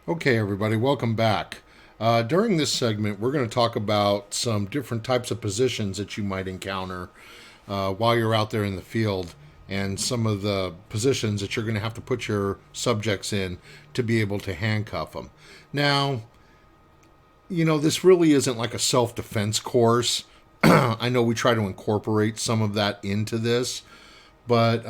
Okay, everybody, welcome back. During this segment, we're going to talk about some different types of positions that you might encounter while you're out there in the field and some of the positions that you're going to have to put your subjects in to be able to handcuff them. Now, this really isn't like a self defense course. I know we try to incorporate some of that into this, but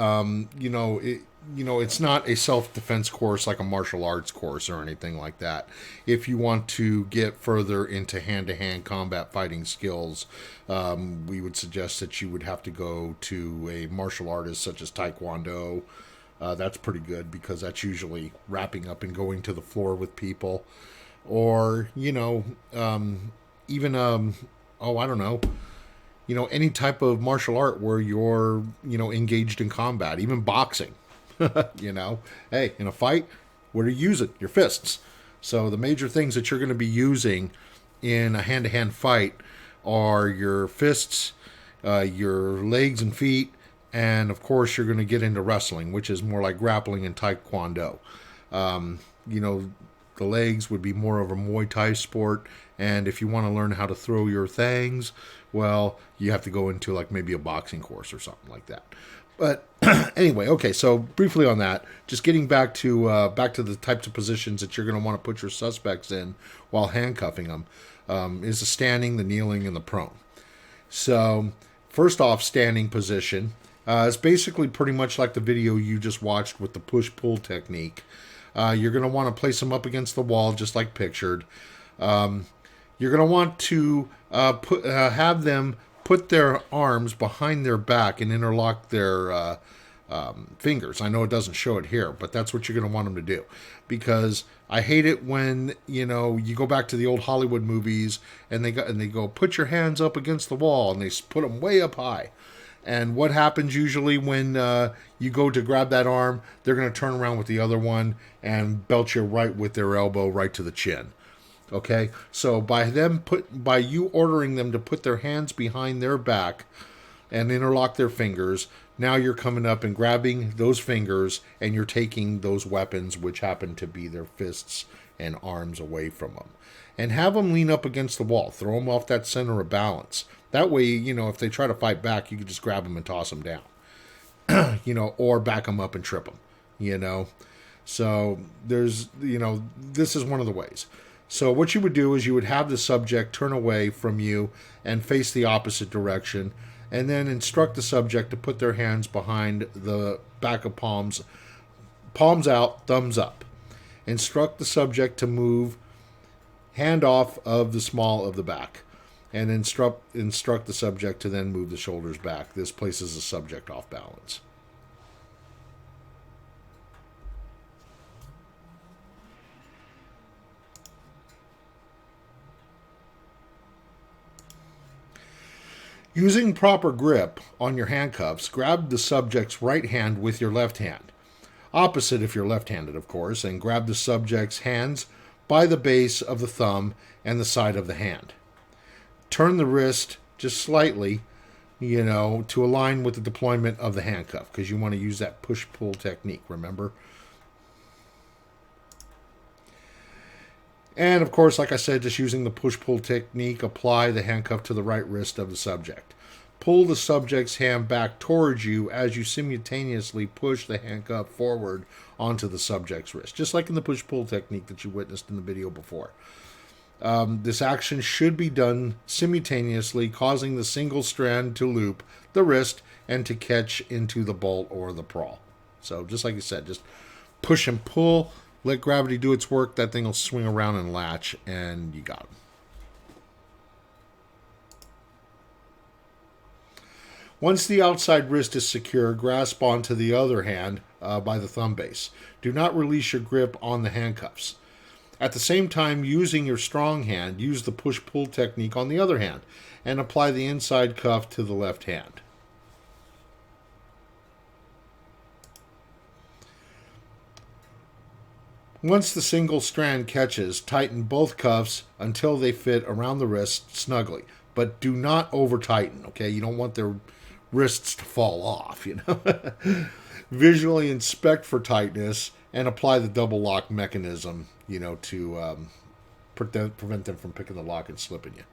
it's not a self-defense course like a martial arts course or anything like that. If you want to get further into hand-to-hand combat fighting skills, we would suggest that you would have to go to a martial artist such as Taekwondo. That's pretty good because that's usually wrapping up and going to the floor with people, or even I don't know, any type of martial art where you're, engaged in combat, even boxing. Hey, in a fight, what do you use it? Your fists. So the major things that you're going to be using in a hand-to-hand fight are your fists, your legs and feet, and of course you're going to get into wrestling, which is more like grappling and taekwondo. Um, you know, the legs would be more of a Muay Thai sport, and if you want to learn how to throw your things, well, you have to go into like maybe a boxing course or something like that. But anyway, okay. So briefly on that, just getting back to the types of positions that you're going to want to put your suspects in while handcuffing them is the standing, the kneeling, and the prone. So first off, standing position is basically pretty much like the video you just watched with the push-pull technique. You're going to want to place them up against the wall, just like pictured. You're going to want to have them put their arms behind their back and interlock their fingers. I know it doesn't show it here, but that's what you're going to want them to do. Because I hate it when you go back to the old Hollywood movies and they go put your hands up against the wall and they put them way up high. And what happens usually when you go to grab that arm? They're going to turn around with the other one and belt you right with their elbow right to the chin. Okay, so by you ordering them to put their hands behind their back and interlock their fingers, now you're coming up and grabbing those fingers and you're taking those weapons, which happen to be their fists and arms, away from them. And have them lean up against the wall. Throw them off that center of balance. That way, if they try to fight back, you can just grab them and toss them down. Or back them up and trip them. So this is one of the ways. So what you would do is you would have the subject turn away from you and face the opposite direction, and then instruct the subject to put their hands behind the back of palms out, thumbs up. Instruct the subject to move hand off of the small of the back, and instruct the subject to then move the shoulders back. This places the subject off balance. Using proper grip on your handcuffs, grab the subject's right hand with your left hand. Opposite if you're left-handed, of course, and grab the subject's hands by the base of the thumb and the side of the hand. Turn the wrist just slightly, to align with the deployment of the handcuff, because you want to use that push-pull technique, remember? And of course, like I said, just using the push-pull technique, apply the handcuff to the right wrist of the subject. Pull the subject's hand back towards you as you simultaneously push the handcuff forward onto the subject's wrist, just like in the push-pull technique that you witnessed in the video before. This action should be done simultaneously, causing the single strand to loop the wrist and to catch into the bolt or the pawl. So just like you said, just push and pull. Let gravity do its work. That thing will swing around and latch, and you got him. Once the outside wrist is secure, grasp onto the other hand by the thumb base. Do not release your grip on the handcuffs. At the same time, using your strong hand, use the push-pull technique on the other hand, and apply the inside cuff to the left hand. Once the single strand catches, tighten both cuffs until they fit around the wrist snugly. But do not over tighten, okay? You don't want their wrists to fall off, Visually inspect for tightness and apply the double lock mechanism, to prevent them from picking the lock and slipping you.